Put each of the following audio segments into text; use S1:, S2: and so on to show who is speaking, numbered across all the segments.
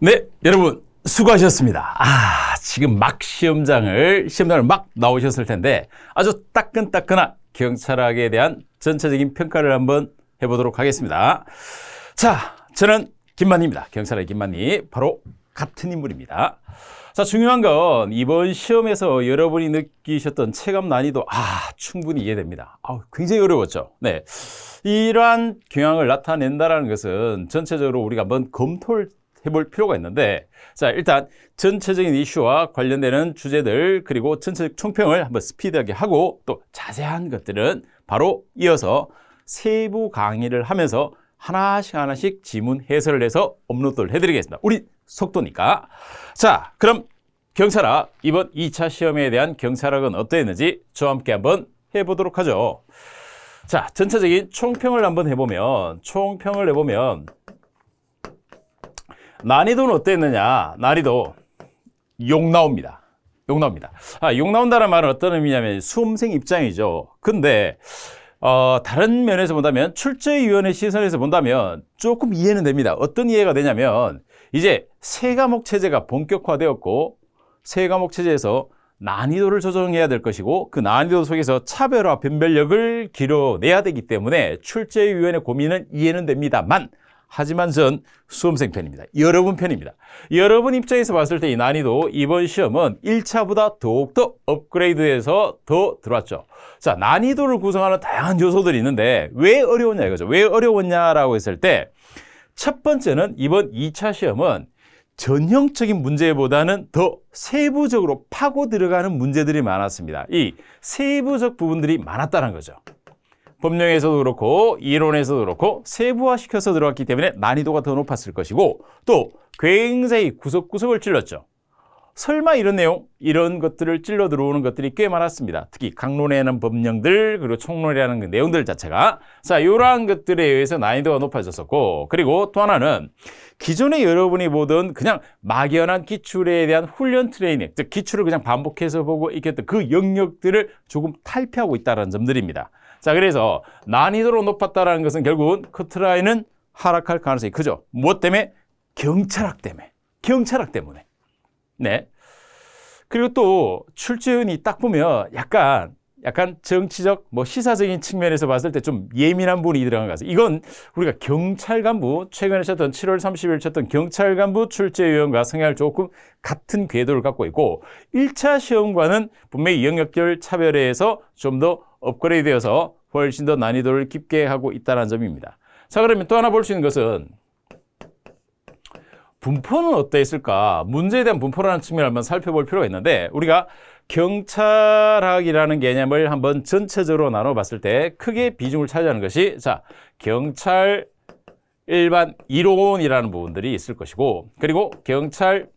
S1: 네, 여러분 수고하셨습니다. 지금 막 시험장을 막 나오셨을 텐데 아주 따끈따끈한 경찰학에 대한 전체적인 평가를 한번 해보도록 하겠습니다. 자, 저는 김만희입니다. 경찰학의 김만희, 바로 같은 인물입니다. 자, 중요한 건 이번 시험에서 여러분이 느끼셨던 체감 난이도 충분히 이해됩니다. 굉장히 어려웠죠. 네, 이러한 경향을 나타낸다는 것은 전체적으로 우리가 한번 검토를 해볼 필요가 있는데, 자, 일단 전체적인 이슈와 관련되는 주제들 그리고 전체적 총평을 한번 스피드하게 하고, 또 자세한 것들은 바로 이어서 세부 강의를 하면서 하나씩 지문 해설을 해서 업로드를 해드리겠습니다. 우리 속도니까. 자, 그럼 경찰학 이번 2차 시험에 대한 경찰학은 어떠했는지 저와 함께 한번 해보도록 하죠. 자, 전체적인 총평을 한번 해보면 난이도는 어땠느냐? 난이도 욕 나옵니다. 욕 나온다는 말은 어떤 의미냐면 수험생 입장이죠. 근데 다른 면에서 본다면, 출제위원회 시선에서 본다면 조금 이해는 됩니다. 어떤 이해가 되냐면, 이제 세 과목 체제가 본격화되었고, 세 과목 체제에서 난이도를 조정해야 될 것이고, 그 난이도 속에서 차별화 변별력을 길어내야 되기 때문에 출제위원회 고민은 이해는 됩니다만, 하지만 전 수험생 편입니다. 여러분 편입니다. 여러분 입장에서 봤을 때 이 난이도, 이번 시험은 1차보다 더욱더 업그레이드해서 더 들어왔죠. 자, 난이도를 구성하는 다양한 요소들이 있는데 왜 어려웠냐 이거죠. 왜 어려웠냐라고 했을 때, 첫 번째는 이번 2차 시험은 전형적인 문제보다는 더 세부적으로 파고 들어가는 문제들이 많았습니다. 이 세부적 부분들이 많았다는 거죠. 법령에서도 그렇고 이론에서도 그렇고 세부화시켜서 들어갔기 때문에 난이도가 더 높았을 것이고, 또 굉장히 구석구석을 찔렀죠. 설마 이런 내용, 이런 것들을 찔러 들어오는 것들이 꽤 많았습니다. 특히 강론에는 법령들, 그리고 총론이라는 그 내용들 자체가, 자, 이러한 것들에 의해서 난이도가 높아졌었고, 그리고 또 하나는 기존에 여러분이 보던 그냥 막연한 기출에 대한 훈련 트레이닝, 즉 기출을 그냥 반복해서 보고 익혔던 그 영역들을 조금 탈피하고 있다는 점들입니다. 자, 그래서 난이도로 높았다는 것은 결국은 커트라인은 하락할 가능성이 크죠. 무엇 때문에? 경찰학 때문에. 네. 그리고 또 출제위원이 딱 보면 약간 정치적, 시사적인 측면에서 봤을 때 좀 예민한 부분이 들어간 것 같아요. 이건 우리가 경찰간부, 최근에 쳤던 7월 30일 쳤던 경찰간부 출제위원과 성향을 조금 같은 궤도를 갖고 있고, 1차 시험과는 분명히 영역별 차별화해서 좀 더 업그레이드되어서 훨씬 더 난이도를 깊게 하고 있다는 점입니다. 자, 그러면 또 하나 볼 수 있는 것은 분포는 어떠했을까? 문제에 대한 분포라는 측면을 한번 살펴볼 필요가 있는데, 우리가 경찰학이라는 개념을 한번 전체적으로 나눠봤을 때 크게 비중을 차지하는 것이, 자, 경찰 일반 이론이라는 부분들이 있을 것이고, 그리고 경찰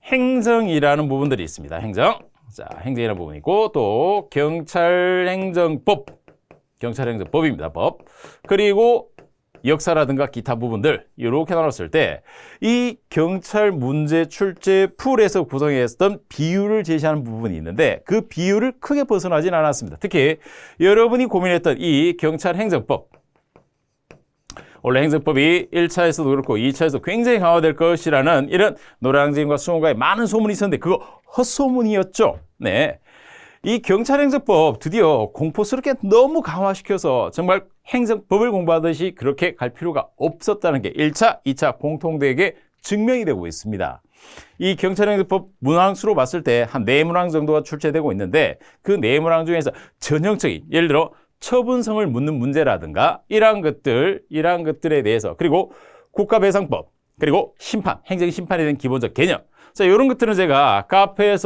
S1: 행정이라는 부분들이 있습니다. 행정이라는 부분이 있고, 또 경찰행정법입니다. 법. 그리고 역사라든가 기타 부분들, 이렇게 나눴을 때 이 경찰 문제 출제 풀에서 구성했던 비율을 제시하는 부분이 있는데, 그 비율을 크게 벗어나진 않았습니다. 특히 여러분이 고민했던 이 경찰 행정법, 원래 행정법이 1차에서도 그렇고 2차에서도 굉장히 강화될 것이라는 이런 노량진과 수원과의 많은 소문이 있었는데, 그거 헛소문이었죠. 네. 이 경찰행정법 드디어 공포스럽게 너무 강화시켜서 정말 행정법을 공부하듯이 그렇게 갈 필요가 없었다는 게 1차, 2차 공통되게 증명이 되고 있습니다. 이 경찰행정법 문항수로 봤을 때 한 4문항 정도가 출제되고 있는데, 그 4문항 중에서 전형적인, 예를 들어 처분성을 묻는 문제라든가 이러한 것들에 대해서, 그리고 국가배상법, 그리고 심판, 행정심판에 대한 기본적 개념, 자, 이런 것들은 제가 카페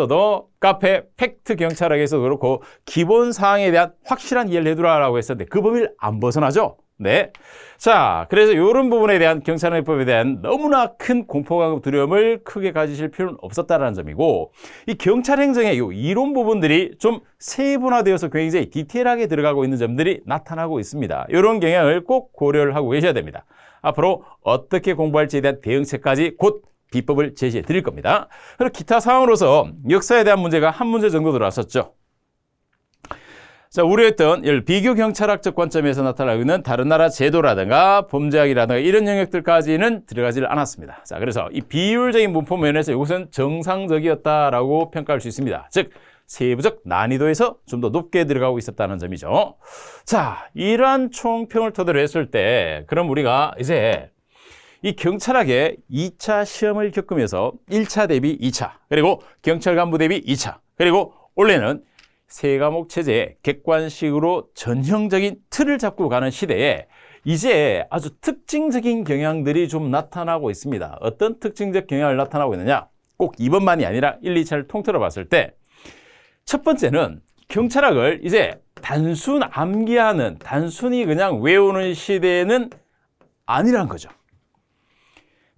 S1: 팩트 경찰학에서도 그렇고 기본 사항에 대한 확실한 이해를 해두라라고 했었는데, 그 범위를 안 벗어나죠. 네. 자, 그래서 이런 부분에 대한 경찰행정법에 대한 너무나 큰 공포감, 두려움을 크게 가지실 필요는 없었다는 점이고, 이 경찰행정의 이 이론 부분들이 좀 세분화되어서 굉장히 디테일하게 들어가고 있는 점들이 나타나고 있습니다. 이런 경향을 꼭 고려를 하고 계셔야 됩니다. 앞으로 어떻게 공부할지에 대한 대응책까지 곧 비법을 제시해 드릴 겁니다. 그리고 기타 사항으로서 역사에 대한 문제가 한 문제 정도 들어왔었죠. 자, 우려했던 비교 경찰학적 관점에서 나타나고 있는 다른 나라 제도라든가 범죄학이라든가 이런 영역들까지는 들어가지를 않았습니다. 자, 그래서 이 비율적인 문법 면에서 이것은 정상적이었다라고 평가할 수 있습니다. 즉, 세부적 난이도에서 좀 더 높게 들어가고 있었다는 점이죠. 자, 이러한 총평을 토대로 했을 때, 그럼 우리가 이제 이 경찰학의 2차 시험을 겪으면서 1차 대비 2차, 그리고 경찰 간부 대비 2차, 그리고 원래는 세 과목 체제의 객관식으로 전형적인 틀을 잡고 가는 시대에 이제 아주 특징적인 경향들이 좀 나타나고 있습니다. 어떤 특징적 경향을 나타나고 있느냐? 꼭 이번만이 아니라 1, 2차를 통틀어 봤을 때 첫 번째는 경찰학을 이제 단순 암기하는, 단순히 그냥 외우는 시대는 아니란 거죠.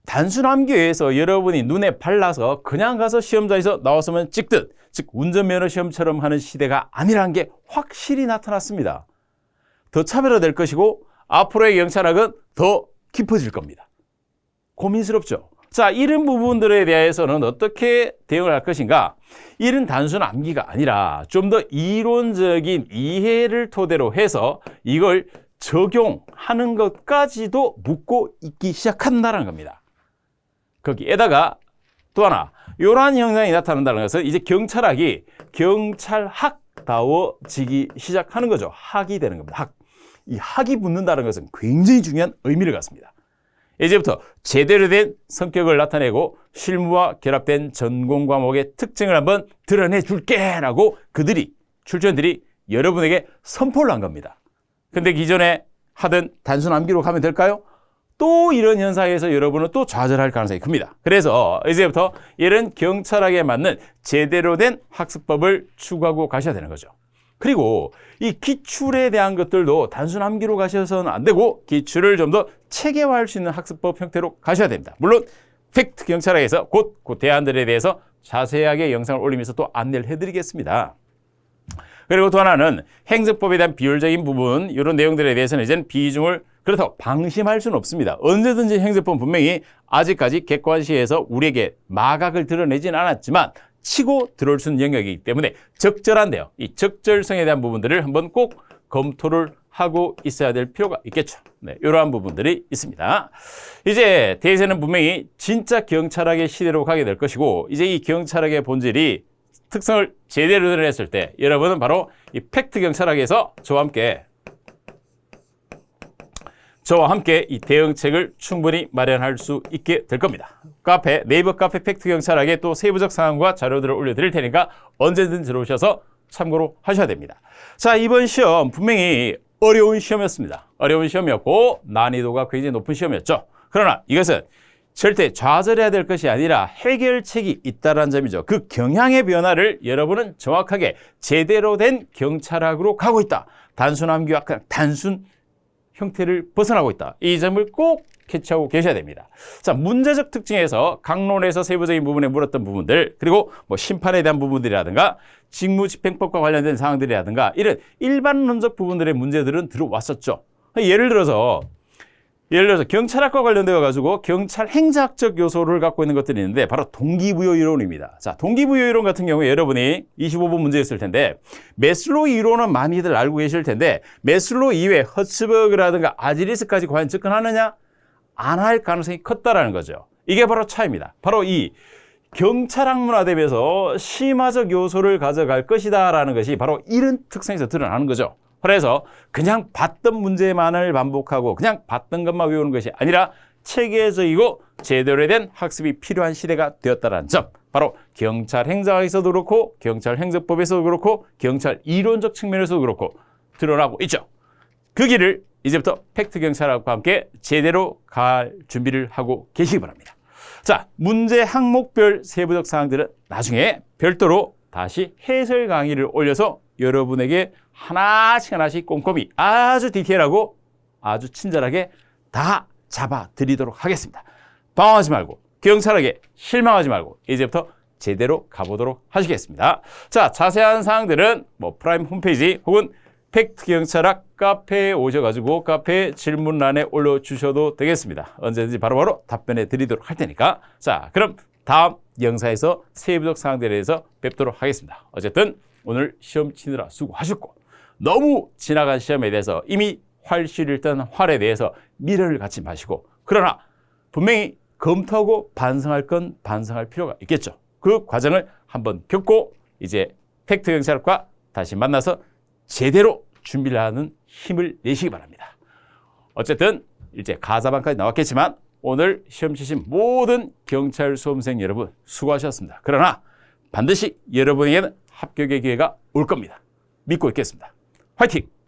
S1: 단순 암기에서 여러분이 눈에 발라서 그냥 가서 시험장에서 나왔으면 찍듯, 즉 운전면허 시험처럼 하는 시대가 아니라는 게 확실히 나타났습니다. 더 차별화될 것이고 앞으로의 경찰학은 더 깊어질 겁니다. 고민스럽죠? 자, 이런 부분들에 대해서는 어떻게 대응을 할 것인가? 이런 단순 암기가 아니라 좀 더 이론적인 이해를 토대로 해서 이걸 적용하는 것까지도 묻고 있기 시작한다는 겁니다. 거기에다가 또 하나, 이러한 현상이 나타난다는 것은 이제 경찰학이 경찰학다워지기 시작하는 거죠. 학이 되는 겁니다. 학. 이 학이 붙는다는 것은 굉장히 중요한 의미를 갖습니다. 이제부터 제대로 된 성격을 나타내고 실무와 결합된 전공 과목의 특징을 한번 드러내 줄게라고 출전들이 여러분에게 선포를 한 겁니다. 근데 기존에 하던 단순 암기로 가면 될까요? 또 이런 현상에서 여러분은 또 좌절할 가능성이 큽니다. 그래서 이제부터 이런 경찰학에 맞는 제대로 된 학습법을 추구하고 가셔야 되는 거죠. 그리고 이 기출에 대한 것들도 단순 암기로 가셔서는 안 되고 기출을 좀 더 체계화할 수 있는 학습법 형태로 가셔야 됩니다. 물론 팩트 경찰학에서 곧 그 대안들에 대해서 자세하게 영상을 올리면서 또 안내를 해드리겠습니다. 그리고 또 하나는 행정법에 대한 비율적인 부분, 이런 내용들에 대해서는 이제는 비중을 그렇다고 방심할 수는 없습니다. 언제든지 행정법은 분명히 아직까지 객관시에서 우리에게 마각을 드러내진 않았지만 치고 들어올 수 있는 영역이기 때문에 적절한데요. 이 적절성에 대한 부분들을 한번 꼭 검토를 하고 있어야 될 필요가 있겠죠. 네, 이러한 부분들이 있습니다. 이제 대세는 분명히 진짜 경찰학의 시대로 가게 될 것이고, 이제 이 경찰학의 본질이 특성을 제대로 드러냈을 때 여러분은 바로 이 팩트 경찰학에서 저와 함께 이 대응책을 충분히 마련할 수 있게 될 겁니다. 네이버 카페 팩트 경찰학에 또 세부적 사항과 자료들을 올려드릴 테니까 언제든 들어오셔서 참고로 하셔야 됩니다. 자, 이번 시험 분명히 어려운 시험이었습니다. 어려운 시험이었고 난이도가 굉장히 높은 시험이었죠. 그러나 이것은 절대 좌절해야 될 것이 아니라 해결책이 있다는 점이죠. 그 경향의 변화를 여러분은 정확하게 제대로 된 경찰학으로 가고 있다. 단순 암기와 그냥 단순 형태를 벗어나고 있다. 이 점을 꼭 캐치하고 계셔야 됩니다. 자, 문제적 특징에서 강론에서 세부적인 부분에 물었던 부분들, 그리고 심판에 대한 부분들이라든가 직무집행법과 관련된 사항들이라든가 이런 일반론적 부분들의 문제들은 들어왔었죠. 예를 들어서 경찰학과 관련되어 가지고 경찰 행정학적 요소를 갖고 있는 것들이 있는데 바로 동기부여 이론입니다. 자, 동기부여 이론 같은 경우에 여러분이 25번 문제였을 텐데 매슬로우 이론은 많이들 알고 계실 텐데 매슬로우 이외에 허츠버그라든가 아질리스까지 과연 접근하느냐? 안 할 가능성이 컸다라는 거죠. 이게 바로 차이입니다. 바로 이 경찰학 문화대에서 심화적 요소를 가져갈 것이다라는 것이 바로 이런 특성에서 드러나는 거죠. 그래서 그냥 봤던 문제만을 반복하고 그냥 봤던 것만 외우는 것이 아니라 체계적이고 제대로 된 학습이 필요한 시대가 되었다는 점, 바로 경찰 행정학에서도 그렇고 경찰 행정법에서도 그렇고 경찰 이론적 측면에서도 그렇고 드러나고 있죠. 그 길을 이제부터 팩트 경찰학과 함께 제대로 갈 준비를 하고 계시기 바랍니다. 자, 문제 항목별 세부적 사항들은 나중에 별도로 다시 해설 강의를 올려서 여러분에게 하나씩 꼼꼼히 아주 디테일하고 아주 친절하게 다 잡아드리도록 하겠습니다. 당황하지 말고 경찰학에 실망하지 말고 이제부터 제대로 가보도록 하시겠습니다. 자, 자세한 사항들은 프라임 홈페이지 혹은 팩트 경찰학 카페에 오셔가지고 카페 질문란에 올려주셔도 되겠습니다. 언제든지 바로바로 답변해 드리도록 할 테니까. 자, 그럼 다음 영상에서 세부적 사항들에 대해서 뵙도록 하겠습니다. 어쨌든 오늘 시험 치느라 수고하셨고 너무 지나간 시험에 대해서 이미 활시를 뜬 활에 대해서 미련을 갖지 마시고, 그러나 분명히 검토하고 반성할 건 반성할 필요가 있겠죠. 그 과정을 한번 겪고 이제 팩트 경찰과 다시 만나서 제대로 준비를 하는 힘을 내시기 바랍니다. 어쨌든 이제 가자반까지 나왔겠지만 오늘 시험 치신 모든 경찰 수험생 여러분 수고하셨습니다. 그러나 반드시 여러분에게는 합격의 기회가 올 겁니다. 믿고 있겠습니다. 화이팅!